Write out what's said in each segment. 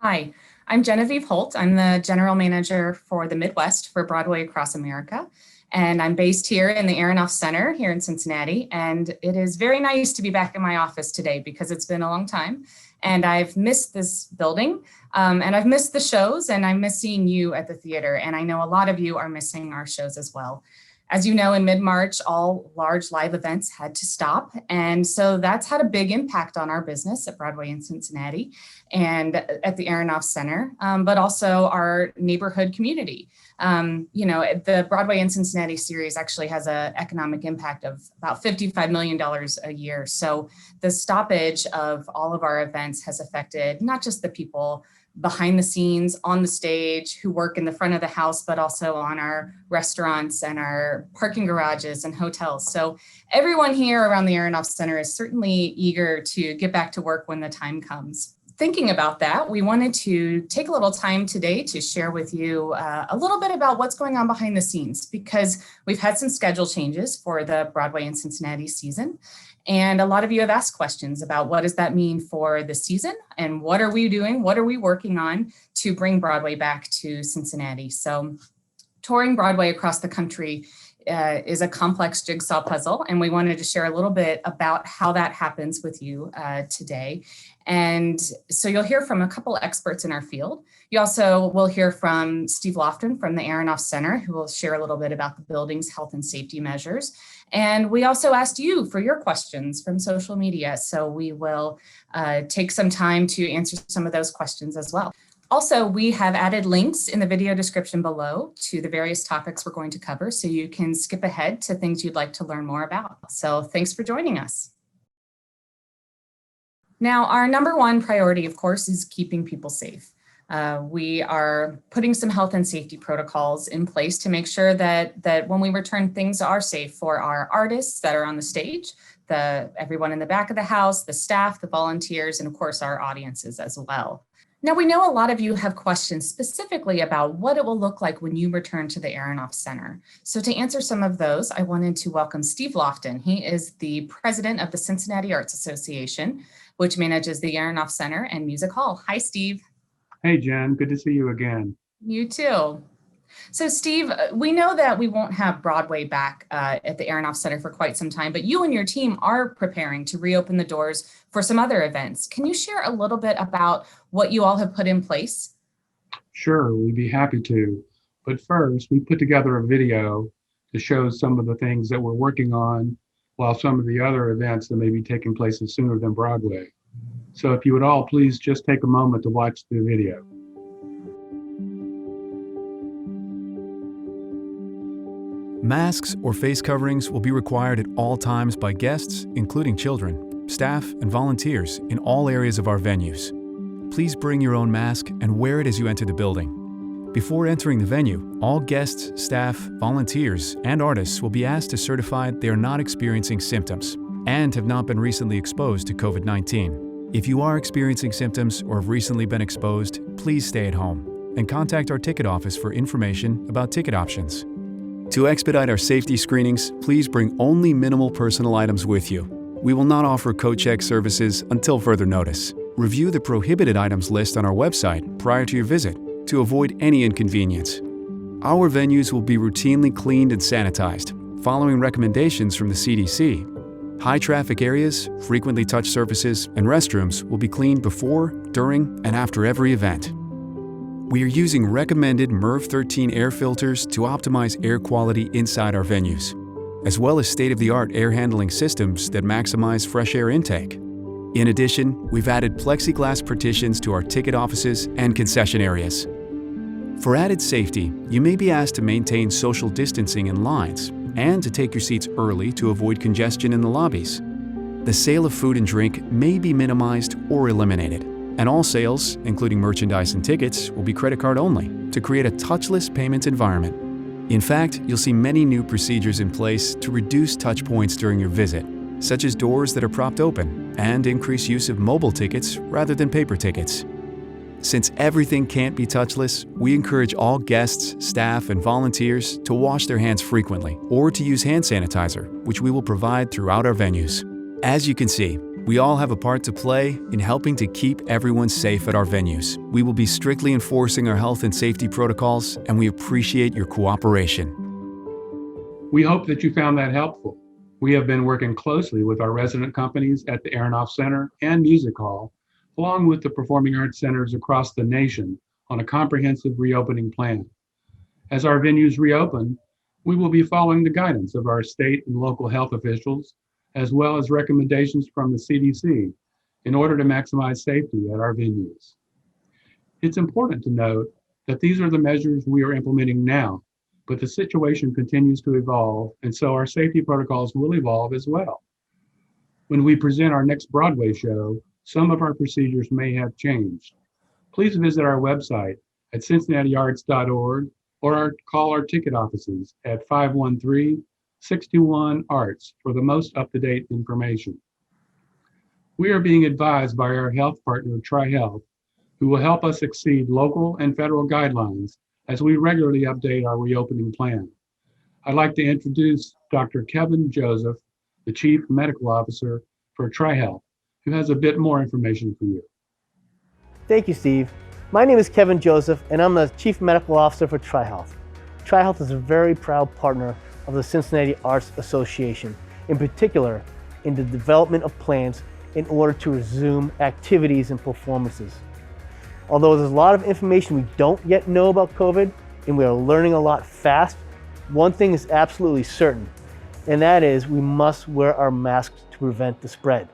Hi, I'm Genevieve Holt. I'm the general manager for the Midwest for Broadway across America. And I'm based here in the Aronoff Center here in Cincinnati. And it is very nice to be back in my office today because it's been a long time. And I've missed this building and I've missed the shows and I miss seeing you at the theater. And I know a lot of you are missing our shows as well. As you know, in mid-March, all large live events had to stop. And so that's had a big impact on our business at Broadway in Cincinnati and at the Aronoff Center, but also our neighborhood community. The Broadway in Cincinnati series actually has an economic impact of about $55 million a year. So the stoppage of all of our events has affected not just the people behind the scenes on the stage who work in the front of the house, but also on our restaurants and our parking garages and hotels. So everyone here around the Aronoff Center is certainly eager to get back to work when the time comes. Thinking about that, we wanted to take a little time today to share with you a little bit about what's going on behind the scenes, because we've had some schedule changes for the Broadway in Cincinnati season. And a lot of you have asked questions about what does that mean for the season and what are we doing? What are we working on to bring Broadway back to Cincinnati? So touring Broadway across the country is a complex jigsaw puzzle, and we wanted to share a little bit about how that happens with you today. And so you'll hear from a couple experts in our field. You also will hear from Steve Lofton from the Aronoff Center, who will share a little bit about the building's health and safety measures. And we also asked you for your questions from social media. So we will take some time to answer some of those questions as well. Also, we have added links in the video description below to the various topics we're going to cover, so you can skip ahead to things you'd like to learn more about. So thanks for joining us. Now, our number one priority, of course, is keeping people safe. We are putting some health and safety protocols in place to make sure that when we return, things are safe for our artists that are on the stage, everyone in the back of the house, the staff, the volunteers, and of course, our audiences as well. Now, we know a lot of you have questions specifically about what it will look like when you return to the Aronoff Center. So to answer some of those, I wanted to welcome Steve Lofton. He is the president of the Cincinnati Arts Association, which manages the Aronoff Center and Music Hall. Hi, Steve. Hey, Jen. Good to see you again. You too. So Steve, we know that we won't have Broadway back at the Aronoff Center for quite some time, but you and your team are preparing to reopen the doors for some other events. Can you share a little bit about what you all have put in place? Sure, we'd be happy to. But first, we put together a video to show some of the things that we're working on while some of the other events that may be taking place sooner than Broadway. So if you would all please just take a moment to watch the video. Masks or face coverings will be required at all times by guests, including children, staff, and volunteers in all areas of our venues. Please bring your own mask and wear it as you enter the building. Before entering the venue, all guests, staff, volunteers, and artists will be asked to certify they are not experiencing symptoms and have not been recently exposed to COVID-19. If you are experiencing symptoms or have recently been exposed, please stay at home and contact our ticket office for information about ticket options. To expedite our safety screenings, please bring only minimal personal items with you. We will not offer coat check services until further notice. Review the prohibited items list on our website prior to your visit to avoid any inconvenience. Our venues will be routinely cleaned and sanitized, following recommendations from the CDC. High traffic areas, frequently touched surfaces, and restrooms will be cleaned before, during, and after every event. We are using recommended MERV 13 air filters to optimize air quality inside our venues, as well as state-of-the-art air handling systems that maximize fresh air intake. In addition, we've added plexiglass partitions to our ticket offices and concession areas. For added safety, you may be asked to maintain social distancing in lines and to take your seats early to avoid congestion in the lobbies. The sale of food and drink may be minimized or eliminated. And all sales, including merchandise and tickets, will be credit card only to create a touchless payment environment. In fact, you'll see many new procedures in place to reduce touch points during your visit, such as doors that are propped open and increase use of mobile tickets rather than paper tickets. Since everything can't be touchless, we encourage all guests, staff, and volunteers to wash their hands frequently or to use hand sanitizer, which we will provide throughout our venues. As you can see, We all have a part to play in helping to keep everyone safe at our venues. We will be strictly enforcing our health and safety protocols, and we appreciate your cooperation. We hope that you found that helpful. We have been working closely with our resident companies at the Aronoff Center and Music Hall, along with the performing arts centers across the nation on a comprehensive reopening plan. As our venues reopen, we will be following the guidance of our state and local health officials, as well as recommendations from the CDC in order to maximize safety at our venues. It's important to note that these are the measures we are implementing now, but the situation continues to evolve, and so our safety protocols will evolve as well. When we present our next Broadway show, some of our procedures may have changed. Please visit our website at cincinnatiarts.org or call our ticket offices at 513-621-ARTS for the most up-to-date information. We are being advised by our health partner, TriHealth, who will help us exceed local and federal guidelines as we regularly update our reopening plan. I'd like to introduce Dr. Kevin Joseph, the Chief Medical Officer for TriHealth, who has a bit more information for you. Thank you, Steve. My name is Kevin Joseph, and I'm the Chief Medical Officer for TriHealth. TriHealth is a very proud partner of the Cincinnati Arts Association, in particular in the development of plans in order to resume activities and performances. Although there's a lot of information we don't yet know about COVID, and we are learning a lot fast, one thing is absolutely certain, and that is we must wear our masks to prevent the spread.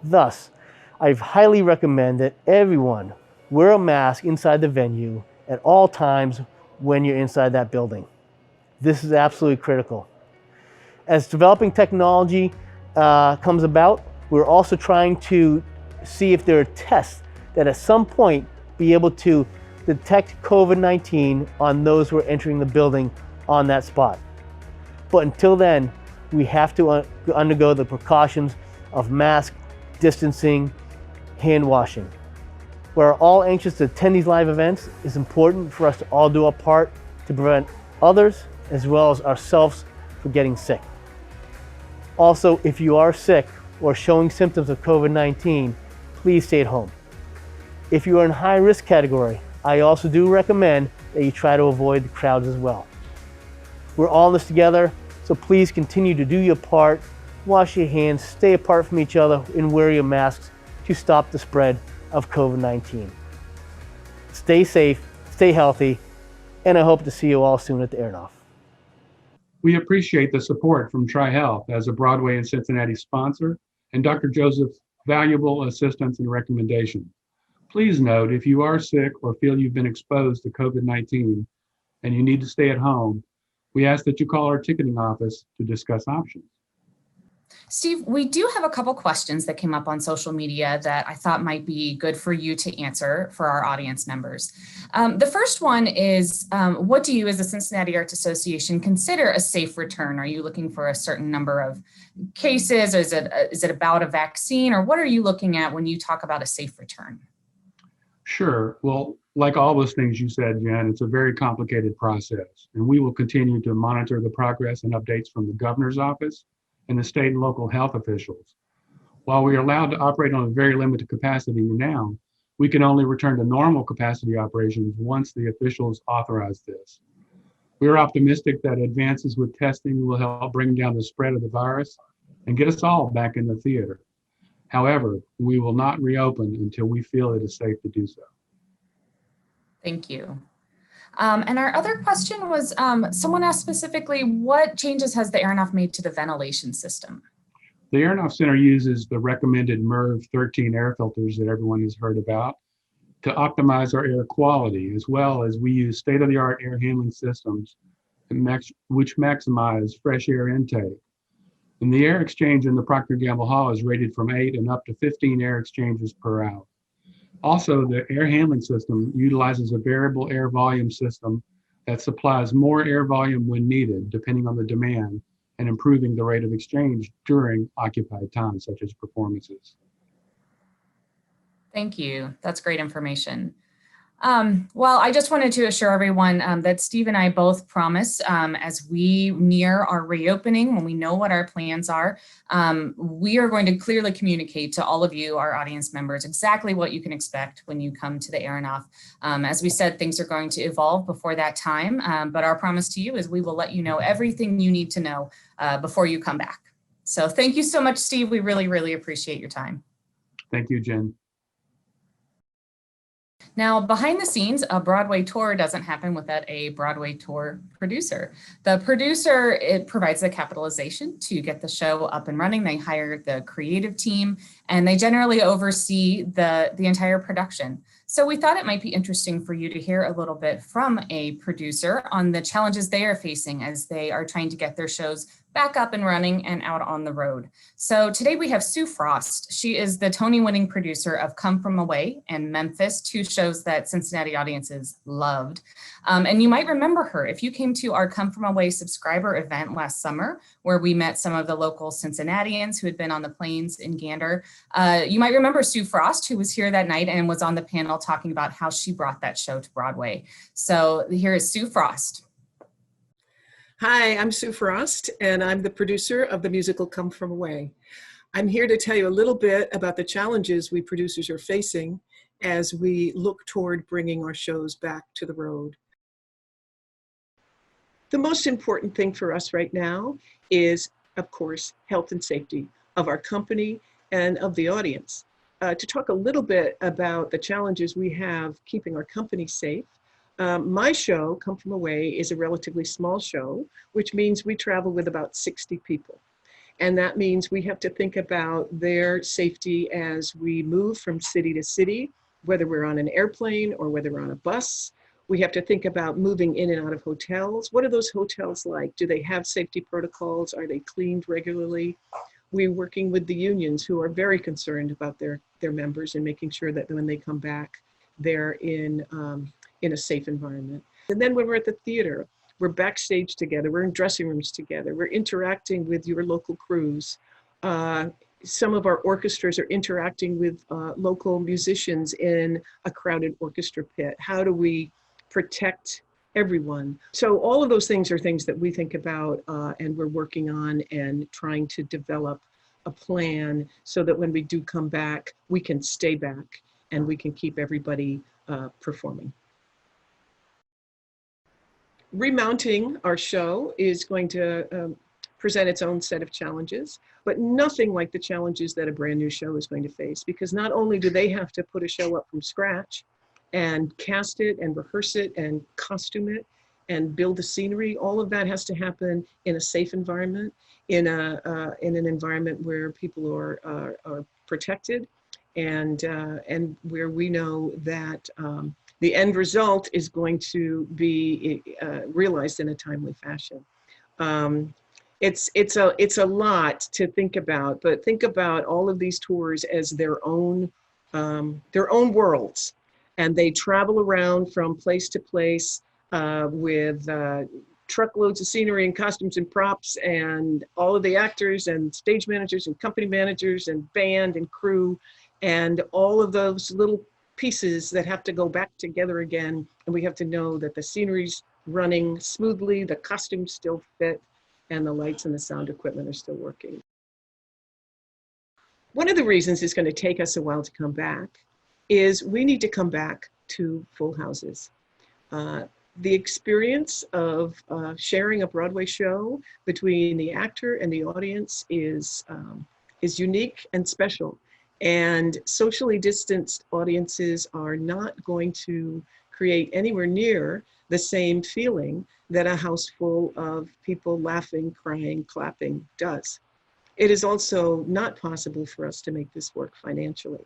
Thus, I highly recommend that everyone wear a mask inside the venue at all times when you're inside that building. This is absolutely critical. As developing technology comes about, we're also trying to see if there are tests that at some point be able to detect COVID-19 on those who are entering the building on that spot. But until then, we have to undergo the precautions of mask, distancing, hand washing. We're all anxious to attend these live events. It's important for us to all do our part to prevent others as well as ourselves from getting sick. Also, if you are sick or showing symptoms of COVID-19, please stay at home. If you are in high risk category, I also do recommend that you try to avoid the crowds as well. We're all in this together, so please continue to do your part, wash your hands, stay apart from each other, and wear your masks to stop the spread of COVID-19. Stay safe, stay healthy, and I hope to see you all soon at the Aronoff. We appreciate the support from TriHealth as a Broadway and Cincinnati sponsor, and Dr. Joseph's valuable assistance and recommendation. Please note, if you are sick or feel you've been exposed to COVID-19 and you need to stay at home, we ask that you call our ticketing office to discuss options. Steve, we do have a couple questions that came up on social media that I thought might be good for you to answer for our audience members. The first one is, what do you as the Cincinnati Arts Association consider a safe return? Are you looking for a certain number of cases? Or is it about a vaccine? Or what are you looking at when you talk about a safe return? Sure. Well, like all those things you said, Jen, it's a very complicated process, and we will continue to monitor the progress and updates from the governor's office and the state and local health officials. While we are allowed to operate on a very limited capacity now, we can only return to normal capacity operations once the officials authorize this. We are optimistic that advances with testing will help bring down the spread of the virus and get us all back in the theater. However, we will not reopen until we feel it is safe to do so. Thank you. And our other question was, someone asked specifically, what changes has the Aronoff made to the ventilation system? The Aronoff Center uses the recommended MERV 13 air filters that everyone has heard about to optimize our air quality, as well as we use state-of-the-art air handling systems which maximize fresh air intake. And the air exchange in the Procter & Gamble Hall is rated from 8 and up to 15 air exchanges per hour. Also, the air handling system utilizes a variable air volume system that supplies more air volume when needed, depending on the demand, and improving the rate of exchange during occupied time, such as performances. Thank you. That's great information. Well, I just wanted to assure everyone that Steve and I both promise as we near our reopening, when we know what our plans are, we are going to clearly communicate to all of you, our audience members, exactly what you can expect when you come to the Aronoff. As we said, things are going to evolve before that time, but our promise to you is we will let you know everything you need to know before you come back. So thank you so much, Steve. We really, really appreciate your time. Thank you, Jen. Now, behind the scenes, a Broadway tour doesn't happen without a Broadway tour producer. The producer, it provides the capitalization to get the show up and running. They hire the creative team, and they generally oversee the entire production. So we thought it might be interesting for you to hear a little bit from a producer on the challenges they are facing as they are trying to get their shows back up and running and out on the road. So today we have Sue Frost. She is the Tony-winning producer of Come From Away and Memphis, two shows that Cincinnati audiences loved. And you might remember her if you came to our Come From Away subscriber event last summer, where we met some of the local Cincinnatians who had been on the planes in Gander. You might remember Sue Frost, who was here that night and was on the panel talking about how she brought that show to Broadway. So here is Sue Frost. Hi, I'm Sue Frost, and I'm the producer of the musical Come From Away. I'm here to tell you a little bit about the challenges we producers are facing as we look toward bringing our shows back to the road. The most important thing for us right now is, of course, health and safety of our company and of the audience. To talk a little bit about the challenges we have keeping our company safe. My show, Come From Away, is a relatively small show, which means we travel with about 60 people. And that means we have to think about their safety as we move from city to city, whether we're on an airplane or whether we're on a bus. We have to think about moving in and out of hotels. What are those hotels like? Do they have safety protocols? Are they cleaned regularly? We're working with the unions who are very concerned about their members and making sure that when they come back, they're in a safe environment. And then when we're at the theater, we're backstage together, we're in dressing rooms together, we're interacting with your local crews. Some of our orchestras are interacting with local musicians in a crowded orchestra pit. How do we protect everyone? So all of those things are things that we think about and we're working on and trying to develop a plan so that when we do come back, we can stay back and we can keep everybody performing. Remounting our show is going to present its own set of challenges, but nothing like the challenges that a brand new show is going to face, because not only do they have to put a show up from scratch and cast it and rehearse it and costume it and build the scenery, all of that has to happen in a safe environment, in an environment where people are protected and where we know that the end result is going to be realized in a timely fashion. It's a lot to think about, but think about all of these tours as their own worlds, and they travel around from place to place with truckloads of scenery and costumes and props and all of the actors and stage managers and company managers and band and crew and all of those little pieces that have to go back together again. And we have to know that the scenery's running smoothly, the costumes still fit, and the lights and the sound equipment are still working. One of the reasons it's going to take us a while to come back is we need to come back to full houses. The experience of sharing a Broadway show between the actor and the audience is unique and special. And socially distanced audiences are not going to create anywhere near the same feeling that a house full of people laughing, crying, clapping does. It is also not possible for us to make this work financially.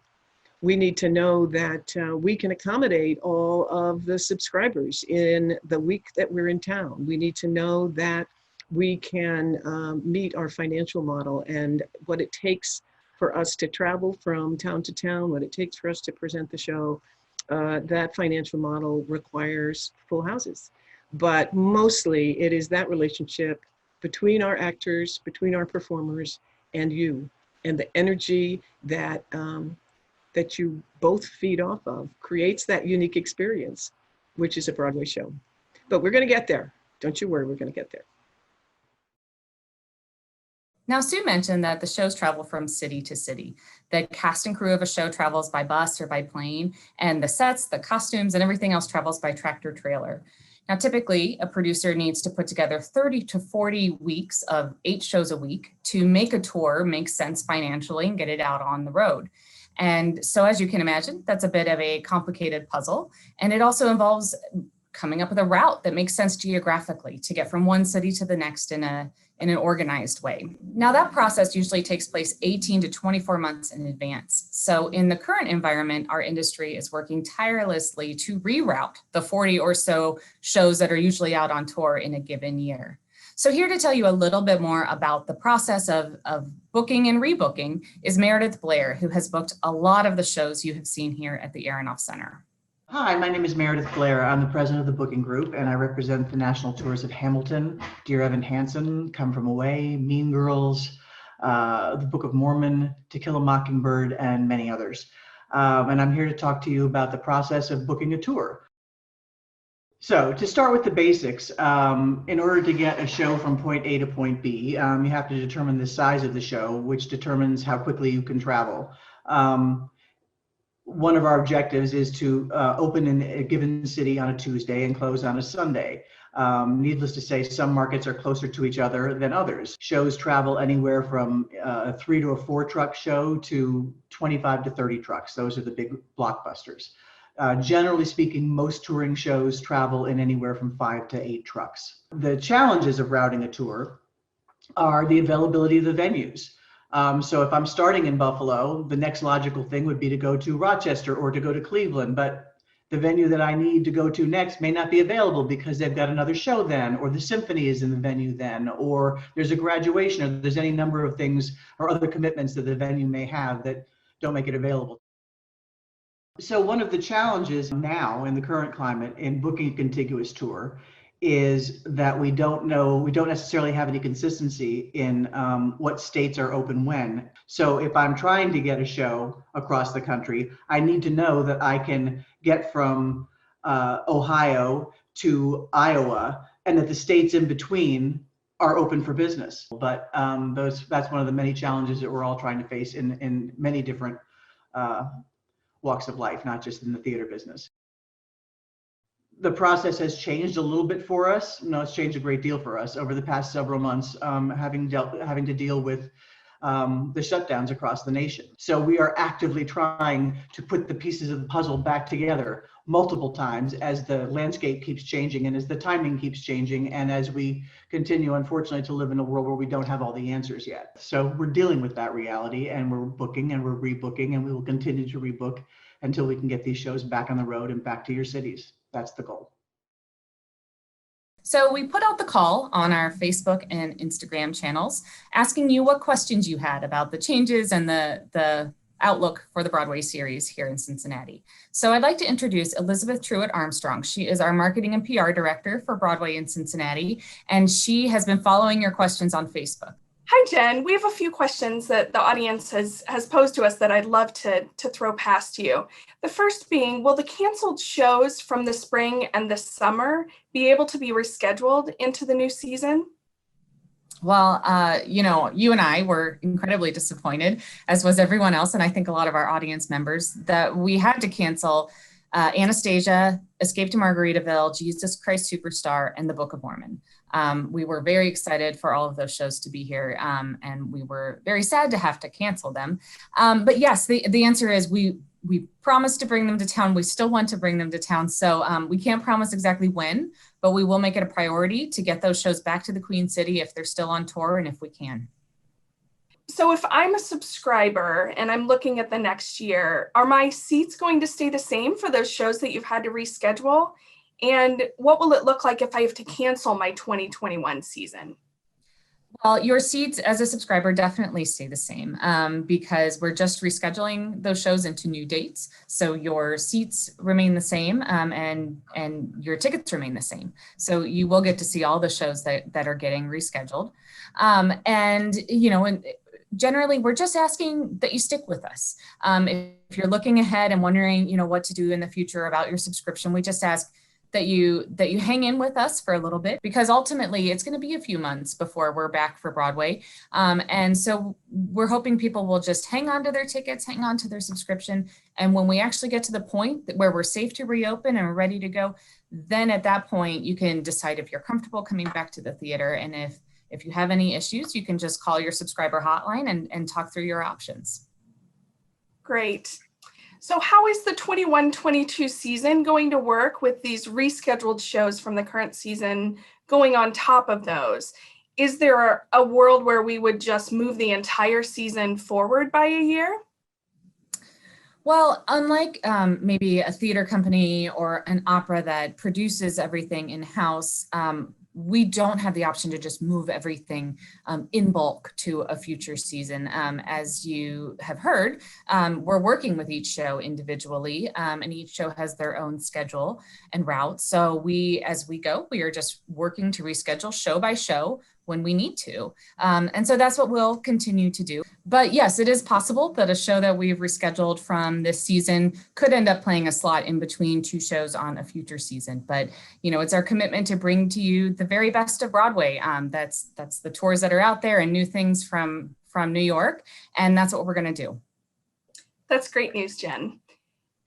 We need to know that we can accommodate all of the subscribers in the week that we're in town. We need to know that we can meet our financial model and what it takes for us to travel from town to town, what it takes for us to present the show. That financial model requires full houses. But mostly it is that relationship between our actors, between our performers and you, and the energy that that you both feed off of creates that unique experience, which is a Broadway show. But we're going to get there. Don't you worry, we're going to get there. Now, Sue mentioned that the shows travel from city to city. The cast and crew of a show travels by bus or by plane, and the sets, the costumes, and everything else travels by tractor trailer. Now, typically, a producer needs to put together 30 to 40 weeks of 8 shows a week to make a tour make sense financially and get it out on the road. And so, as you can imagine, that's a bit of a complicated puzzle. And it also involves coming up with a route that makes sense geographically to get from one city to the next in an organized way. Now, that process usually takes place 18 to 24 months in advance. So in the current environment, our industry is working tirelessly to reroute the 40 or so shows that are usually out on tour in a given year. So here to tell you a little bit more about the process of booking and rebooking is Meredith Blair, who has booked a lot of the shows you have seen here at the Aronoff Center. Hi, my name is Meredith Blair. I'm the president of the booking group, and I represent the national tours of Hamilton, Dear Evan Hansen, Come From Away, Mean Girls, the Book of Mormon, To Kill a Mockingbird, and many others. And I'm here to talk to you about the process of booking a tour. So to start with the basics, in order to get a show from point A to point B, you have to determine the size of the show, which determines how quickly you can travel. One of our objectives is to open in a given city on a Tuesday and close on a Sunday. Needless to say, some markets are closer to each other than others. Shows travel anywhere from a 3 to a 4 truck show to 25 to 30 trucks. Those are the big blockbusters. Generally speaking, most touring shows travel in anywhere from 5 to 8 trucks. The challenges of routing a tour are the availability of the venues. So if I'm starting in Buffalo, the next logical thing would be to go to Rochester or to go to Cleveland, but the venue that I need to go to next may not be available because they've got another show then, or the symphony is in the venue then, or there's a graduation, or there's any number of things or other commitments that the venue may have that don't make it available. So one of the challenges now in the current climate in booking a contiguous tour is that we don't necessarily have any consistency in what states are open when. So if I'm trying to get a show across the country, I need to know that I can get from Ohio to Iowa and that the states in between are open for business. But that's one of the many challenges that we're all trying to face in many different walks of life, not just in the theater business. The process has changed a little bit for us. No, it's changed a great deal for us over the past several months, having to deal with the shutdowns across the nation. So we are actively trying to put the pieces of the puzzle back together multiple times as the landscape keeps changing and as the timing keeps changing and as we continue, unfortunately, to live in a world where we don't have all the answers yet. So we're dealing with that reality, and we're booking and we're rebooking, and we will continue to rebook until we can get these shows back on the road and back to your cities. That's the goal. So we put out the call on our Facebook and Instagram channels, asking you what questions you had about the changes and the outlook for the Broadway series here in Cincinnati. So I'd like to introduce Elizabeth Truitt Armstrong. She is our marketing and PR director for Broadway in Cincinnati, and she has been following your questions on Facebook. Hi, Jen. We have a few questions that the audience has posed to us that I'd love to throw past you. The first being, will the canceled shows from the spring and the summer be able to be rescheduled into the new season? Well, you and I were incredibly disappointed, as was everyone else, and I think a lot of our audience members, that we had to cancel Anastasia, Escape to Margaritaville, Jesus Christ Superstar, and the Book of Mormon. We were very excited for all of those shows to be here, and we were very sad to have to cancel them. But yes, the answer is we promised to bring them to town. We still want to bring them to town. So we can't promise exactly when, but we will make it a priority to get those shows back to the Queen City if they're still on tour and if we can. So if I'm a subscriber and I'm looking at the next year, are my seats going to stay the same for those shows that you've had to reschedule? And what will it look like if I have to cancel my 2021 season? Well, your seats as a subscriber definitely stay the same because we're just rescheduling those shows into new dates. So your seats remain the same and your tickets remain the same. So you will get to see all the shows that are getting rescheduled. generally, we're just asking that you stick with us. If you're looking ahead and wondering, what to do in the future about your subscription, we just ask that you hang in with us for a little bit, because ultimately it's going to be a few months before we're back for Broadway. And so we're hoping people will just hang on to their tickets, hang on to their subscription. And when we actually get to the point where we're safe to reopen and we're ready to go, then at that point, you can decide if you're comfortable coming back to the theater. And if you have any issues, you can just call your subscriber hotline and talk through your options. Great. So how is the 21-22 season going to work with these rescheduled shows from the current season going on top of those? Is there a world where we would just move the entire season forward by a year? Well, unlike maybe a theater company or an opera that produces everything in-house, we don't have the option to just move everything in bulk to a future season. As you have heard, we're working with each show individually, and each show has their own schedule and route. So as we go, we are just working to reschedule show by show when we need to. And so that's what we'll continue to do. But yes, it is possible that a show that we've rescheduled from this season could end up playing a slot in between two shows on a future season. But it's our commitment to bring to you the very best of Broadway. That's the tours that are out there and new things from New York. And that's what we're going to do. That's great news, Jen.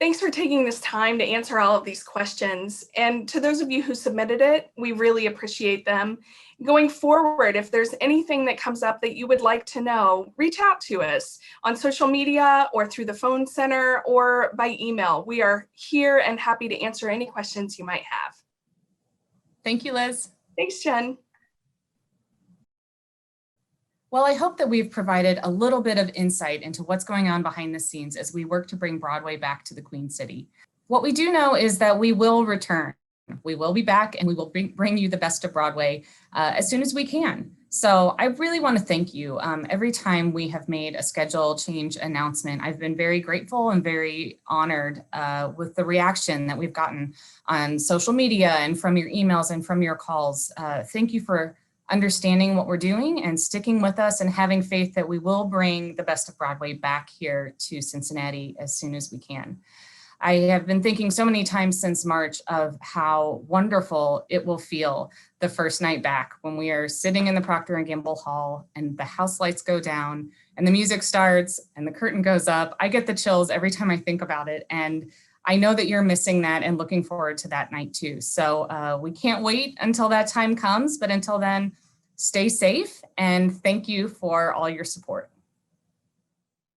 Thanks for taking this time to answer all of these questions. And to those of you who submitted it, we really appreciate them. Going forward, if there's anything that comes up that you would like to know, reach out to us on social media or through the phone center or by email. We are here and happy to answer any questions you might have. Thank you, Liz. Thanks, Jen. Well, I hope that we've provided a little bit of insight into what's going on behind the scenes as we work to bring Broadway back to the Queen City. What we do know is that we will return. We will be back and we will bring you the best of Broadway as soon as we can. So I really want to thank you. Every time we have made a schedule change announcement, I've been very grateful and very honored with the reaction that we've gotten on social media and from your emails and from your calls. Thank you for understanding what we're doing and sticking with us and having faith that we will bring the best of Broadway back here to Cincinnati as soon as we can. I have been thinking so many times since March of how wonderful it will feel the first night back when we are sitting in the Procter & Gamble Hall and the house lights go down and the music starts and the curtain goes up. I get the chills every time I think about it. And I know that you're missing that and looking forward to that night too. So we can't wait until that time comes, but until then, stay safe and thank you for all your support.